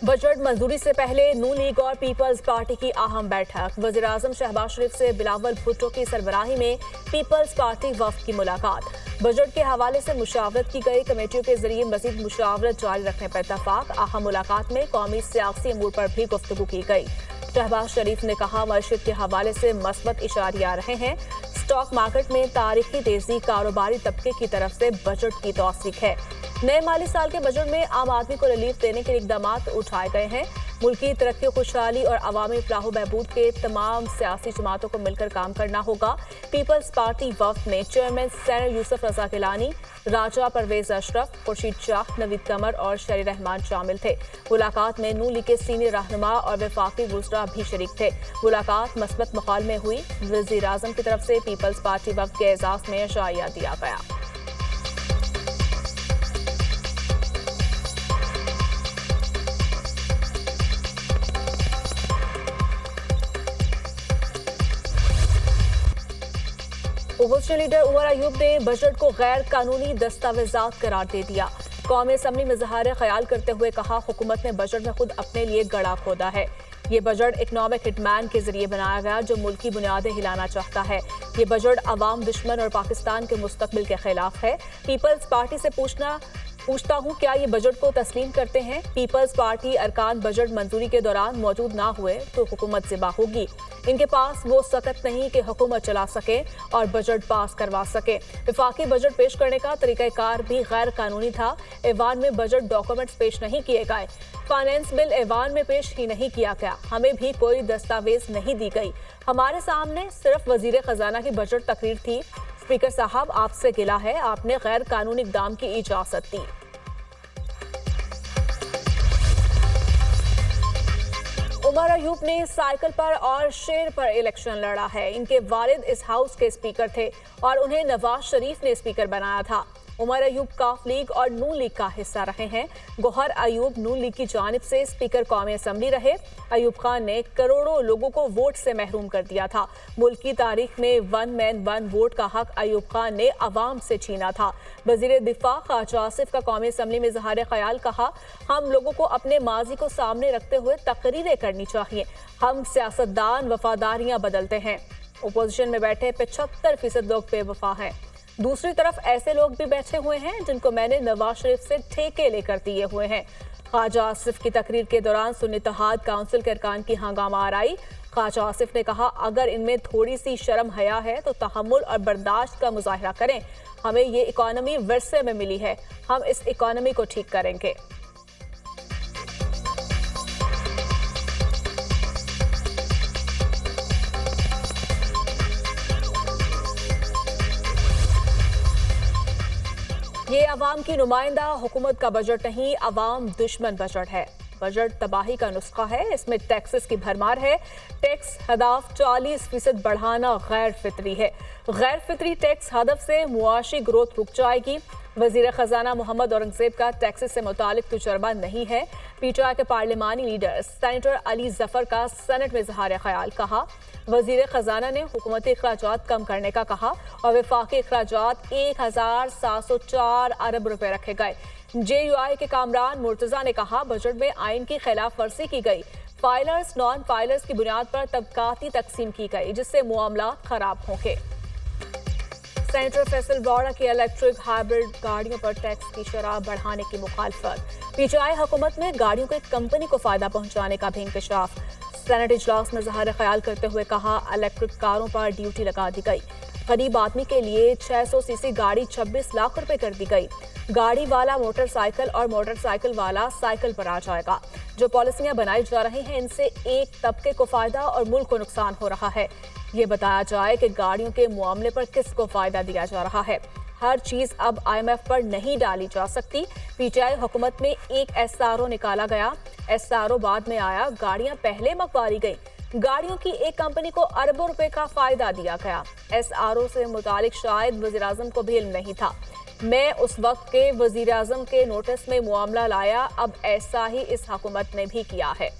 Budget मंजूरी से पहले नून लीग और पीपल्स पार्टी की अहम बैठक। वजीर आजम शहबाज शरीफ से बिलावल भुट्टो की सरबराही में पीपल्स पार्टी वफ्द की मुलाकात। बजट के हवाले से मुशावरत की गई, कमेटियों के जरिए मजीद मुशावरत जारी रखने पर इत्तफाक। अहम मुलाकात में कौमी सियासी अमूर पर भी गुफ्तगू की गई। शहबाज शरीफ ने कहा, मईशत के हवाले से मस्बत इशारे आ रहे हैं। स्टॉक मार्केट में तारीखी तेजी कारोबारी तबके की तरफ से बजट की तौसीक है। नए माली साल के बजट में आम आदमी को रिलीफ देने के लिए इकदाम उठाए गए हैं। मुल्की तरक्की, खुशहाली और अवामी फलाह बहबूद के तमाम सियासी जमातों को मिलकर काम करना होगा। पीपल्स पार्टी वफ्द में चेयरमैन सैनर यूसुफ रजा गिलानी, राजा परवेज अशरफ, खुर्शीद शाह, नवीद कमर और शरी रहमान शामिल थे। मुलाकात में नून लीग के सीनियर रहनुमा और वफाकी वुज़रा भी शरीक थे। मुलाकात मस्बत माहौल में हुई। वज़ीर आज़म की तरफ से पीपल्स पार्टी वफ्द के एजाज़ में शाइया दिया गया। अपोजिशन लीडर उमर अयूब ने बजट को गैर कानूनी दस्तावेजात करार दे दिया। कौमी असम्बली में इज़हार ख्याल करते हुए कहा, हुकूमत ने बजट में खुद अपने लिए गड़ा खोदा है। ये बजट इकनॉमिक हिटमैन के जरिए बनाया गया जो मुल्की बुनियादें हिलाना चाहता है। ये बजट अवाम दुश्मन और पाकिस्तान के मुस्तकबिल के खिलाफ है। पीपल्स पार्टी से पूछता हूँ, क्या ये बजट को तस्लीम करते हैं? पीपल्स पार्टी अरकान बजट मंजूरी के दौरान मौजूद ना हुए तो हुकूमत ज़िबा होगी। इनके पास वो सकत नहीं कि हुकूमत चला सके और बजट पास करवा सके। वफाकी बजट पेश करने का तरीक़ाकार भी गैर कानूनी था। ऐवान में बजट डॉक्यूमेंट्स पेश नहीं किए गए। फाइनेंस बिल ऐवान में पेश ही नहीं किया गया। हमें भी कोई दस्तावेज नहीं दी गई। हमारे सामने सिर्फ वजीर खजाना की बजट तकरीर थी। स्पीकर साहब, आपसे गिला है, आपने गैर कानूनी इक़दाम की इजाजत दी। उमर अयूब ने साइकिल पर और शेर पर इलेक्शन लड़ा है। इनके वालिद इस हाउस के स्पीकर थे और उन्हें नवाज शरीफ ने स्पीकर बनाया था। उमर अयूब काफ लीग और नून लीग का हिस्सा रहे हैं। गौहर अयूब नून लीग की जानिब से स्पीकर कौमी असम्बली रहे। अयूब खान ने करोड़ों लोगों को वोट से महरूम कर दिया था। मुल्क की तारीख में वन मैन वन वोट का हक अयूब खान ने अवाम से छीना था। वजीर दिफा ख्वाजा आसिफ का कौमी असम्बली में इज़हार ख्याल कहा, हम लोगों को अपने माजी को सामने रखते हुए तकरीरें करनी चाहिए। हम सियासतदान वफादारियां बदलते हैं। अपोजिशन में बैठे 75% लोग बेवफा हैं। दूसरी तरफ ऐसे लोग भी बैठे हुए हैं जिनको मैंने नवाज शरीफ से ठेके लेकर दिए हुए हैं। ख्वाजा आसिफ की तकरीर के दौरान सुन्नी इत्तेहाद काउंसिल के अरकान की हंगामा आराई। ख्वाजा आसिफ ने कहा, अगर इनमें थोड़ी सी शर्म हया है तो तहम्मुल और बर्दाश्त का मुजाहिरा करें। हमें ये इकॉनमी विरसे में मिली है, हम इस इकॉनमी को ठीक करेंगे। ये अवाम की नुमाइंदा हुकूमत का बजट नहीं, अवाम दुश्मन बजट है। बजट तबाही का नुस्खा है। इसमें टैक्सेस की भरमार है। टैक्स हदफ 40% बढ़ाना गैर फितरी है। गैर फितरी टैक्स हदफ से मुआशी ग्रोथ रुक जाएगी। वजीर खजाना मोहम्मद औरंगजेब का टैक्सेस से मुतालिक तजुर्बा नहीं है। पीटीआई के पार्लिमानी लीडर सेनेटर अली जफर का सेनेट में इज़हार ख्याल कहा। वजीर खजाना ने हुकूमती अखराजात कम करने का कहा और वफाकी अखराजात 1704 अरब रुपए रखे गए। JUI के कामरान मुर्तजा ने कहा, बजट में आइन की खिलाफ वर्जी की गई। फाइलर्स नॉन फाइलर्स की बुनियाद पर तबकाती तकसीम की गई जिससे मामला खराब होंगे। सेनेटर फैसल वाड़ा की इलेक्ट्रिक हाइब्रिड गाड़ियों पर टैक्स की शरह बढ़ाने की मुखालफत। पीटीआई हुकूमत में गाड़ियों को एक कंपनी को फायदा पहुंचाने का भी इंकशाफ। सेनेट इजलास में इज़हार ख्याल करते हुए कहा, इलेक्ट्रिक कारों पर ड्यूटी लगा दी गई। गरीब आदमी के लिए 600 सीसी गाड़ी 26 लाख रुपए कर दी गई। गाड़ी वाला मोटरसाइकिल और मोटरसाइकिल वाला साइकिल पर आ जाएगा। जो पॉलिसियां बनाई जा रही हैं इनसे एक तबके को फायदा और मुल्क को नुकसान हो रहा है। ये बताया जाए कि गाड़ियों के मामले पर किसको फायदा दिया जा रहा है। हर चीज अब IMF पर नहीं डाली जा सकती। पीटीआई हुकूमत में एक SRO निकाला गया। SRO बाद में आया, गाड़ियां पहले मंगवाई गई। गाड़ियों की एक कंपनी को अरबों रुपए का फायदा दिया गया। SRO से मुतालिक शायद वजीर आजम को भी इल्म नहीं था। मैं उस वक्त के वजीर आजम के नोटिस में मामला लाया। अब ऐसा ही इस हुकूमत ने भी किया है।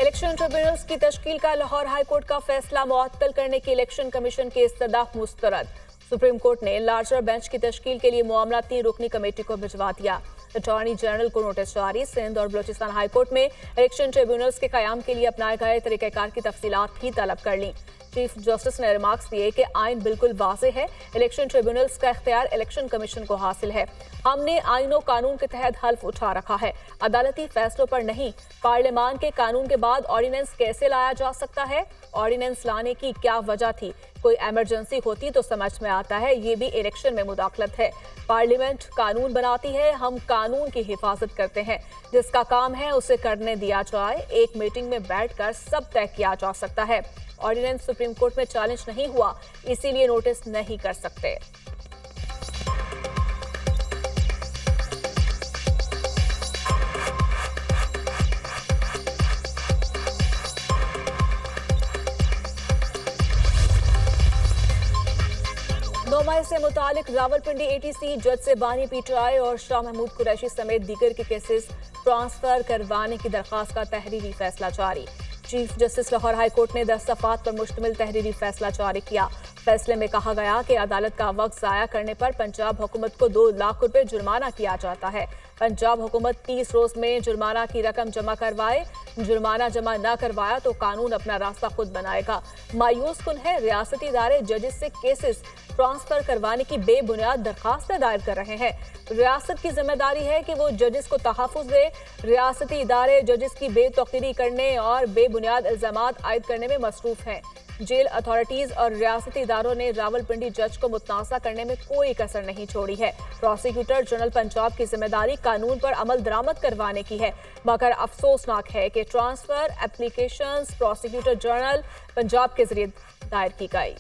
इलेक्शन ट्रिब्यूनल्स की तश्कील का लाहौर हाई कोर्ट का फैसला मुअत्तल करने की इलेक्शन कमीशन की इस्तदा मुस्तरद। सुप्रीम कोर्ट ने लार्जर बेंच की तश्कील के लिए मामला 3 रुकनी कमेटी को भिजवा दिया। अटॉर्नी जनरल को नोटिस जारी। सिंध और बलूचिस्तान हाईकोर्ट में इलेक्शन ट्रिब्यूनल्स के कयाम के लिए अपनाए गए तरीक़ेकार की तफसीलात भी तलब कर ली। चीफ जस्टिस ने रिमार्क्स दिए कि आइन बिल्कुल वाज़ेह है, इलेक्शन ट्रिब्यूनल्स का इख्तियार इलेक्शन कमीशन को हासिल है। हमने आइन और कानून के तहत हल्फ उठा रखा है, अदालती फैसलों पर नहीं। पार्लियामान के कानून के बाद ऑर्डिनेंस कैसे लाया जा सकता है? ऑर्डिनेंस लाने की क्या वजह थी? कोई इमरजेंसी होती तो समझ में आता है, ये भी इलेक्शन में मुदाखलत है। पार्लियामेंट कानून बनाती है, हम कानून की हिफाजत करते हैं। जिसका काम है उसे करने दिया जाए। एक मीटिंग में बैठकर सब तय किया जा सकता है। ऑर्डिनेंस सुप्रीम कोर्ट में चैलेंज नहीं हुआ, इसीलिए नोटिस नहीं कर सकते। नौमाही से मुतालिक रावलपिंडी एटीसी जज से बानी पीटीआई और शाह महमूद कुरैशी समेत दीगर के केसेस ट्रांसफर करवाने की दरखास्त का तहरीरी फैसला जारी। Chief justice Lahore high court ने 10 सफ़ात पर मुश्तमिल तहरीरी फैसला जारी किया। फैसले में कहा गया कि अदालत का वक्त ज़ाया करने पर पंजाब हुकूमत को 2 लाख रुपए जुर्माना किया जाता है। पंजाब हुकूमत 30 रोज में जुर्माना की रकम जमा करवाए। जुर्माना जमा न करवाया तो कानून अपना रास्ता खुद बनाएगा। मायूस कुन है, रियासती इदारे जजेस से केसेस ट्रांसफर करवाने की बेबुनियाद दरखास्तें दायर कर रहे हैं। रियासत की जिम्मेदारी है कि वो जजेस को तहफ़्फ़ुज़ दे। रियासती इदारे जजेस की बेतौकीरी करने और बेबुनियाद इल्ज़ामात आयद करने में मसरूफ हैं। जेल अथॉरिटीज और रियासती इदारों ने रावलपिंडी जज को मुतनाज़ा करने में कोई कसर नहीं छोड़ी है। प्रोसिक्यूटर जनरल पंजाब की जिम्मेदारी कानून पर अमल दरामद करवाने की है, मगर अफसोसनाक है कि transfer applications prosecutor general Punjab के जरिए दायर की गई।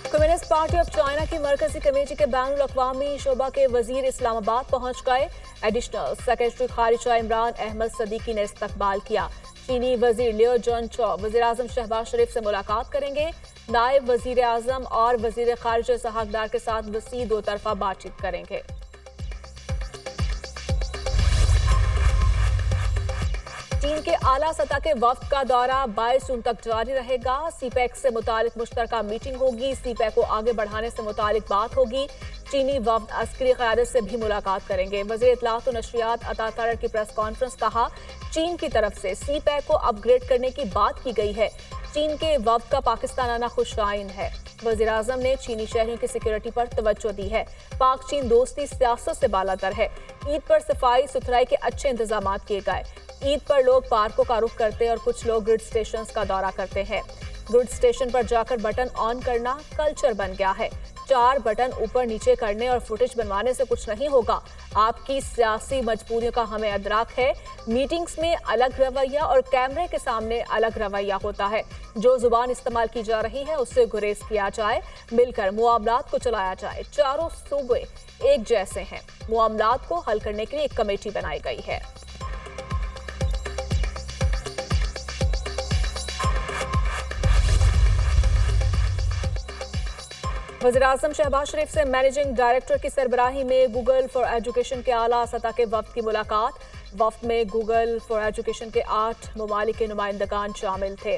कम्युनिस्ट पार्टी ऑफ चाइना की मरकजी कमेटी के बैनुल अक़वामी शोबा के वजीर इस्लामाबाद पहुंच गए। एडिशनल सेक्रेटरी खारिजा इमरान अहमद सदीकी ने इस्तकबाल किया। चीनी वजीर लियो जॉनचो वजीर आजम शहबाज शरीफ से मुलाकात करेंगे। नायब वजीर आजम और वजीर खारिजा इसहाक के साथ वसी 2 तरफा बातचीत करेंगे। चीन के आला सतह के वफ्द का दौरा 22 जून तक जारी रहेगा। सीपैक से मुतालिक मुश्तरका मीटिंग होगी। सीपैक को आगे बढ़ाने से मुतालिक बात होगी। चीनी वफ्द अस्करी क़यादत से भी मुलाकात करेंगे। वज़ीर इत्तलात और नशरियात अता तारर की प्रेस कॉन्फ्रेंस कहा, चीन की तरफ से सीपैक को अपग्रेड करने की बात की गई है। चीन के वफ्द का पाकिस्तान आना खुशाइन है। वज़ीर आज़म ने चीनी शहरियों की सिक्योरिटी पर तवज्जो दी है। पाक चीन दोस्ती सियासत से बालातर है। ईद पर सफाई सुथराई के अच्छे इंतजाम किए गए। ईद पर लोग पार्कों का रुख करते और कुछ लोग ग्रिड स्टेशन का दौरा करते हैं। ग्रिड स्टेशन पर जाकर बटन ऑन करना कल्चर बन गया है। 4 बटन ऊपर नीचे करने और फुटेज बनवाने से कुछ नहीं होगा। आपकी सियासी मजबूरियों का हमें अदराक है। मीटिंग्स में अलग रवैया और कैमरे के सामने अलग रवैया होता है। जो जुबान इस्तेमाल की जा रही है उससे गुरेज किया जाए। मिलकर मुआमलात को चलाया जाए। चारों सूबे एक जैसे हैं। मुआमलात को हल करने के लिए एक कमेटी बनाई गई है। वज़ीर-ए-आज़म शहबाज शरीफ से मैनेजिंग डायरेक्टर की सरबराही में गूगल फॉर एजुकेशन के आला सतह के वफ्द की मुलाकात। वफ्द में गूगल फॉर एजुकेशन के 8 ममालिक के नुमाइंदगान शामिल थे।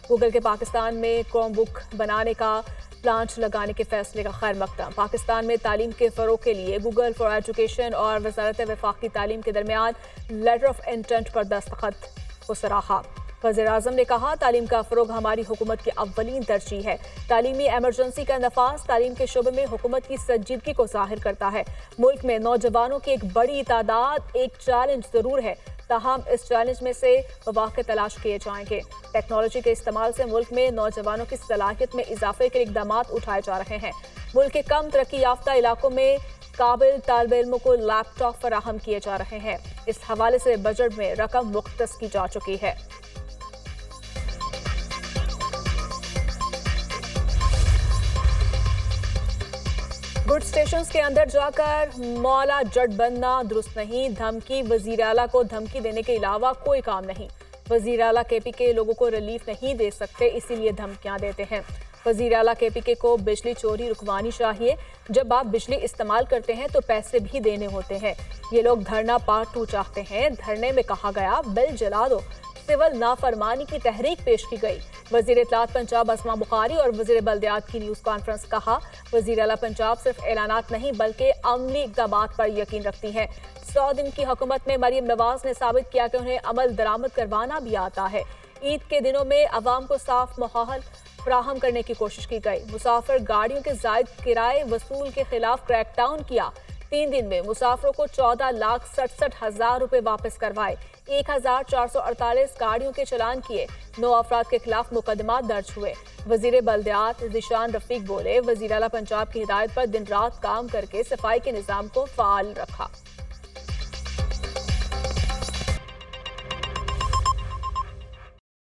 गूगल के पाकिस्तान में क्रोम बुक बनाने का प्लांट लगाने के फैसले का खैर मकदम। पाकिस्तान में तालीम के फ़रोग़ के लिए गूगल फॉर एजुकेशन और वज़ारत वफ़ाक़ी तालीम के दरमियान लेटर ऑफ इंटेंट पर दस्तखत को सराहा। वज़ीर-ए-आज़म ने कहा, तालीम का फ़रोग़ हमारी हुकूमत की अव्वलीन तरजीह है। तालीमी एमरजेंसी का नफाज तालीम के शोबे में हुकूमत की संजीदगी को ज़ाहिर करता है। मुल्क में नौजवानों की एक बड़ी तादाद एक चैलेंज ज़रूर है, ताहम इस चैलेंज में से मौक़े तलाश किए जाएंगे। टेक्नोलॉजी के इस्तेमाल से मुल्क में नौजवानों की सलाहियत में इजाफे के इक़दाम उठाए जा रहे हैं। मुल्क के कम तरक्की याफ्ता इलाकों में काबिल तालिब इल्मों को लैपटॉप फराहम किए जा रहे हैं। इस हवाले से बजट में रकम मुख्तस की जा चुकी है। गुड स्टेशन के अंदर जाकर मौला जट बनना दुरुस्त नहीं। धमकी, वजीर आला को धमकी देने के अलावा कोई काम नहीं। वजीर आला केपी के लोगों को रिलीफ नहीं दे सकते, इसीलिए धमकियां देते हैं। वजीर आला केपी को बिजली चोरी रुकवानी चाहिए। जब आप बिजली इस्तेमाल करते हैं तो पैसे भी देने होते हैं। ये लोग धरना पार्ट 2 चाहते हैं। धरने में कहा गया बिल जला दो, सिविल नाफरमानी की तहरीक पेश की गई। वजीर इत्तलात पंजाब असमा बुखारी और वजीर बल्दियात की न्यूज कॉन्फ्रेंस। कहा, वजीर आला पंजाब सिर्फ ऐलानात नहीं बल्कि अमली इक़दामात पर यकीन रखती हैं। 100 दिन की हुकूमत में मरीम नवाज ने साबित किया कि उन्हें अमल दरामद करवाना भी आता है। ईद के दिनों में अवाम को साफ माहौल फराहम करने की कोशिश की गई। मुसाफिर गाड़ियों के जायद किराए वसूल के खिलाफ क्रैकडाउन किया। 3 दिन में मुसाफिरों को 14,67,000 रुपए वापस करवाए। 1,448 गाड़ियों के चालान किए। 9 अफराद के खिलाफ मुकदमा दर्ज हुए। वजीर बल्दियात ज़ीशान रफीक बोले, वजीर आला पंजाब की हिदायत पर दिन रात काम करके सफाई के निज़ाम को फाल रखा।